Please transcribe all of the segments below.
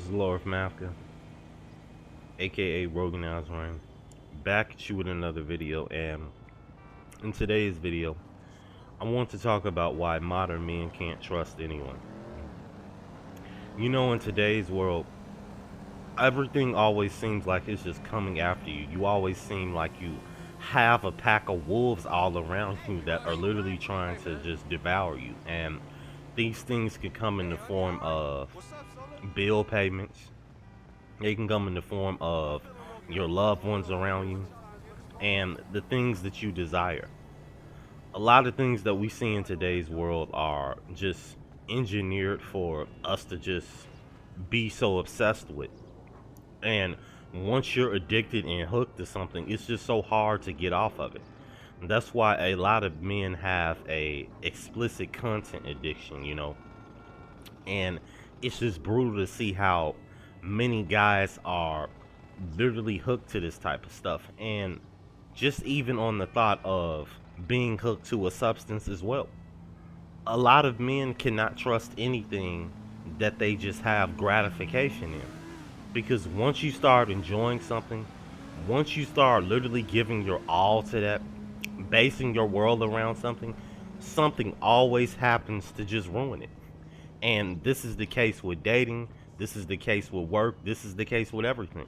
is Lord Mafka, aka Rogan Azrain, back at you with another video. And in today's video, I want to talk about why modern men can't trust anyone. You know, in today's world, everything always seems like it's just coming after you. You always seem like you have a pack of wolves all around you that are literally trying to just devour you. And these things can come in the form of bill payments. They can come in the form of your loved ones around you and the things that you desire. A lot of things that we see in today's world are just engineered for us to just be so obsessed with. And once you're addicted and hooked to something, it's just so hard to get off of it. And that's why a lot of men have a explicit content addiction. And it's just brutal to see how many guys are literally hooked to this type of stuff, and just even on the thought of being hooked to a substance as well. A lot of men cannot trust anything that they just have gratification in, because once you start enjoying something, once you start literally giving your all to that, basing your world around something, something always happens to just ruin it. And this is the case with dating. This is the case with work. This is the case with everything.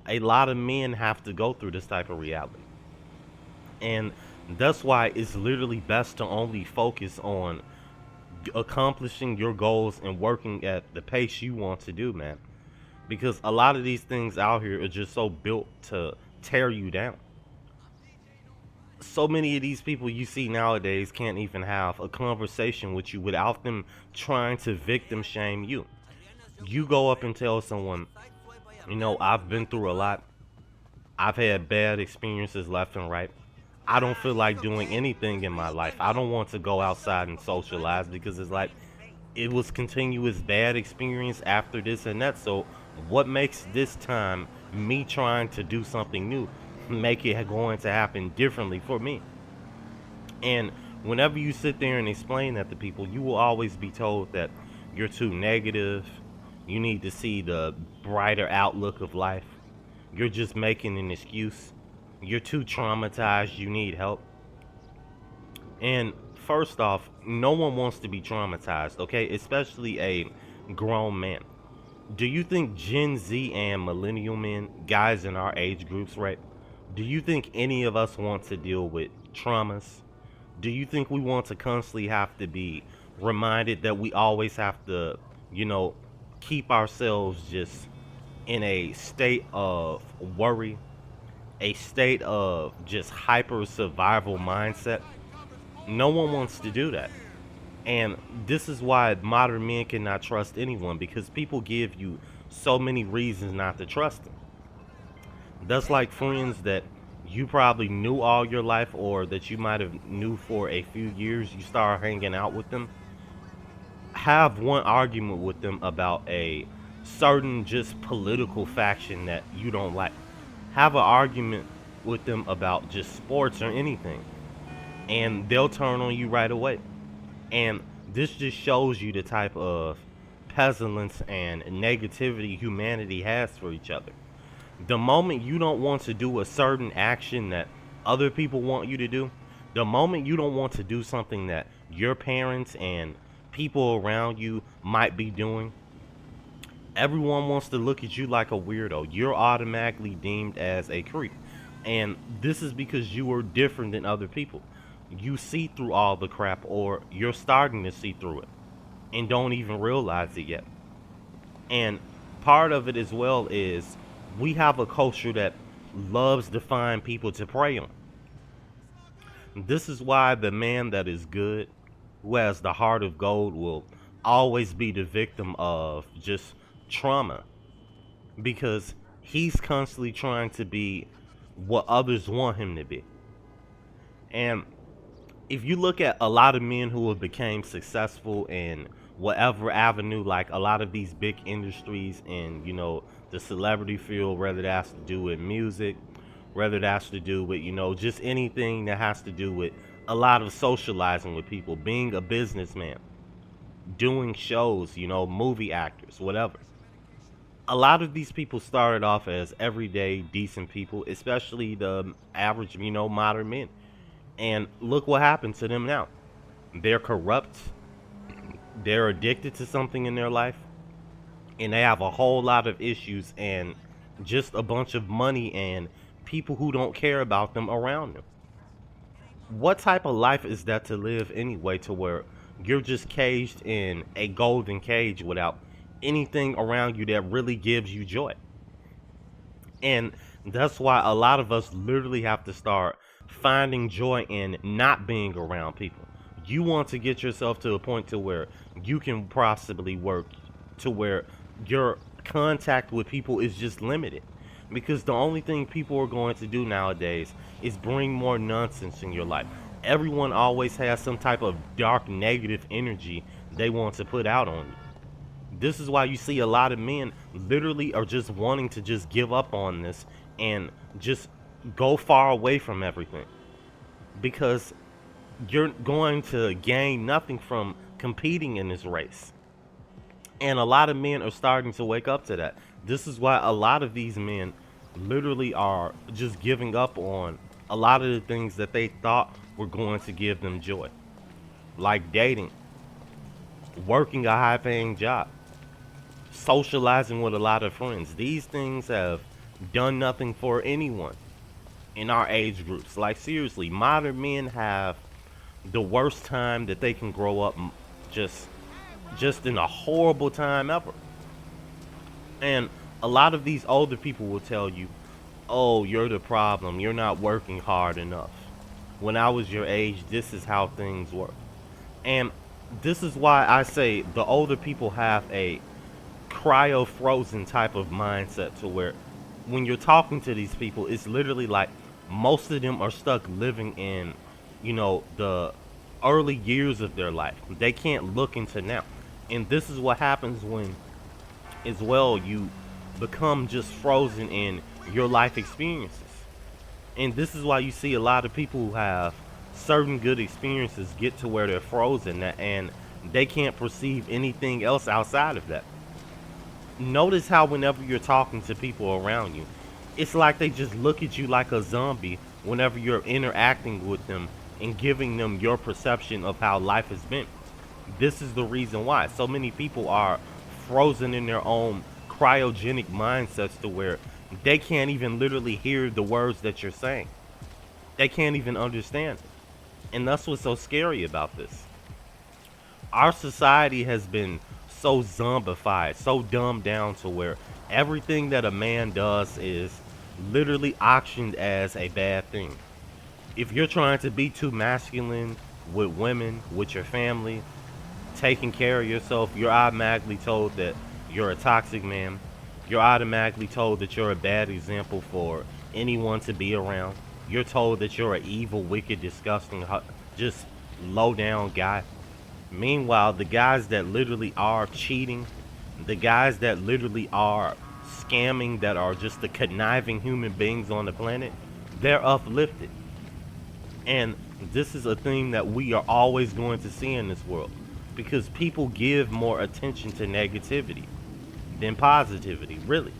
A lot of men have to go through this type of reality. And that's why it's literally best to only focus on accomplishing your goals and working at the pace you want to do, man. Because a lot of these things out here are just so built to tear you down. So many of these people you see nowadays can't even have a conversation with you without them trying to victim shame you. You go up and tell someone, I've been through a lot. I've had bad experiences left and right. I don't feel like doing anything in my life. I don't want to go outside and socialize because it's like it was continuous bad experience after this and that. So what makes this time me trying to do something new make it going to happen differently for me? And whenever you sit there and explain that to people, you will always be told that you're too negative. You need to see the brighter outlook of life. You're just making an excuse. You're too traumatized. You need help. And first off, no one wants to be traumatized, okay? Especially a grown man. Do you think Gen Z and millennial men, guys in our age groups, right? Do you think any of us want to deal with traumas? Do you think we want to constantly have to be reminded that we always have to, you know, keep ourselves just in a state of worry, a state of just hyper survival mindset? No one wants to do that. And this is why modern men cannot trust anyone, because people give you so many reasons not to trust them. That's like friends that you probably knew all your life, or that you might have knew for a few years. You start hanging out with them, have one argument with them about a certain just political faction that you don't like. Have an argument with them about just sports or anything, and they'll turn on you right away. And this just shows you the type of pestilence and negativity humanity has for each other. The moment you don't want to do a certain action that other people want you to do, the moment you don't want to do something that your parents and people around you might be doing, everyone wants to look at you like a weirdo. You're automatically deemed as a creep. And this is because you are different than other people. You see through all the crap, or you're starting to see through it and don't even realize it yet. And part of it as well is we have a culture that loves to find people to prey on. This is why the man that is good, who has the heart of gold, will always be the victim of just trauma, because he's constantly trying to be what others want him to be. And if you look at a lot of men who have became successful in whatever avenue, like a lot of these big industries in, the celebrity field, whether that has to do with music, whether that has to do with, just anything that has to do with a lot of socializing with people, being a businessman, doing shows, movie actors, whatever. A lot of these people started off as everyday decent people, especially the average, modern men. And look what happened to them now. They're corrupt, they're addicted to something in their life, and they have a whole lot of issues and just a bunch of money and people who don't care about them around them. What type of life is that to live anyway, to where you're just caged in a golden cage without anything around you that really gives you joy? And that's why a lot of us literally have to start finding joy in not being around people. You want to get yourself to a point to where you can possibly work to where your contact with people is just limited. Because the only thing people are going to do nowadays is bring more nonsense in your life. Everyone always has some type of dark negative energy they want to put out on you. This is why you see a lot of men literally are just wanting to just give up on this and just go far away from everything, because you're going to gain nothing from competing in this race. And a lot of men are starting to wake up to that. This is why a lot of these men literally are just giving up on a lot of the things that they thought were going to give them joy, like dating, working a high paying job, socializing with a lot of friends. These things have done nothing for anyone in our age groups. Like, seriously, modern men have the worst time that they can grow up, just just in a horrible time ever. And a lot of these older people will tell you, "Oh, you're the problem. You're not working hard enough. When I was your age, this is how things work." And this is why I say the older people have a cryo frozen type of mindset, to where when you're talking to these people, it's literally like most of them are stuck living in, the early years of their life. They can't look into now. And this is what happens when, as well, you become just frozen in your life experiences. And this is why you see a lot of people who have certain good experiences get to where they're frozen and they can't perceive anything else outside of that. Notice how whenever you're talking to people around you, it's like they just look at you like a zombie whenever you're interacting with them and giving them your perception of how life has been. This is the reason why so many people are frozen in their own cryogenic mindsets, to where they can't even literally hear the words that you're saying. They can't even understand it. And that's what's so scary about this. Our society has been so zombified, so dumbed down, to where everything that a man does is literally auctioned as a bad thing. If you're trying to be too masculine with women, with your family, taking care of yourself, you're automatically told that you're a toxic man. You're automatically told that you're a bad example for anyone to be around. You're told that you're an evil, wicked, disgusting, just low down guy. Meanwhile, the guys that literally are cheating, the guys that literally are scamming, that are just the conniving human beings on the planet, they're uplifted. And this is a thing that we are always going to see in this world, because people give more attention to negativity than positivity, really.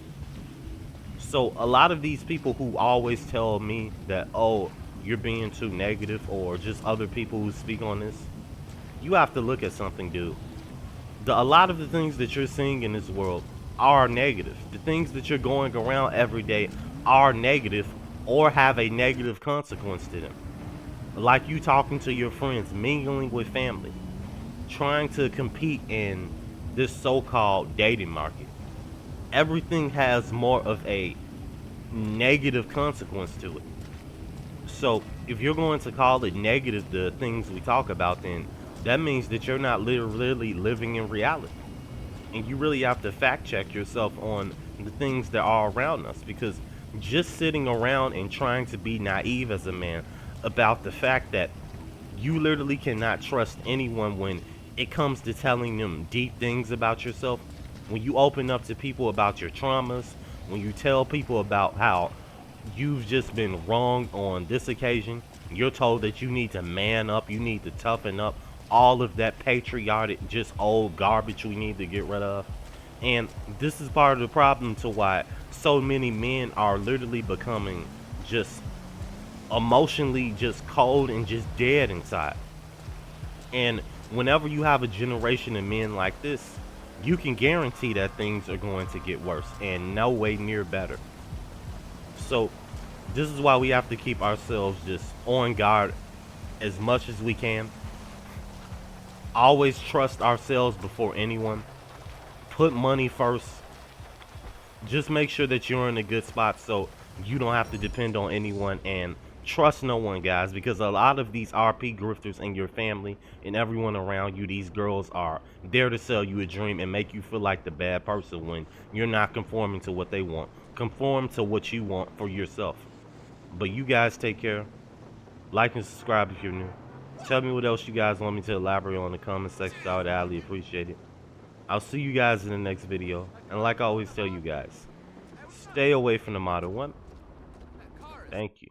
So a lot of these people who always tell me that, "Oh, you're being too negative," or just other people who speak on this, you have to look at something, dude. A lot of the things that you're seeing in this world are negative. The things that you're going around every day are negative, or have a negative consequence to them. Like you talking to your friends, mingling with family, trying to compete in this so-called dating market. Everything has more of a negative consequence to it. So if you're going to call it negative, the things we talk about, then that means that you're not literally living in reality. And you really have to fact check yourself on the things that are around us, because just sitting around and trying to be naive as a man about the fact that you literally cannot trust anyone when it comes to telling them deep things about yourself. When you open up to people about your traumas, when you tell people about how you've just been wronged on this occasion, you're told that you need to man up, you need to toughen up, all of that patriotic, just old garbage we need to get rid of. And this is part of the problem to why so many men are literally becoming just emotionally just cold and just dead inside. And whenever you have a generation of men like this, you can guarantee that things are going to get worse and no way near better. So this is why we have to keep ourselves just on guard as much as we can. Always trust ourselves before anyone. Put money first. Just make sure that you're in a good spot so you don't have to depend on anyone, and trust no one, guys, because a lot of these RP grifters and your family and everyone around you, these girls are there to sell you a dream and make you feel like the bad person when you're not conforming to what they want. Conform to what you want for yourself. But you guys take care. Like and subscribe if you're new. Tell me what else you guys want me to elaborate on in the comment section. I would highly appreciate it. I'll see you guys in the next video. And like I always tell you guys, stay away from the Model 1. Thank you.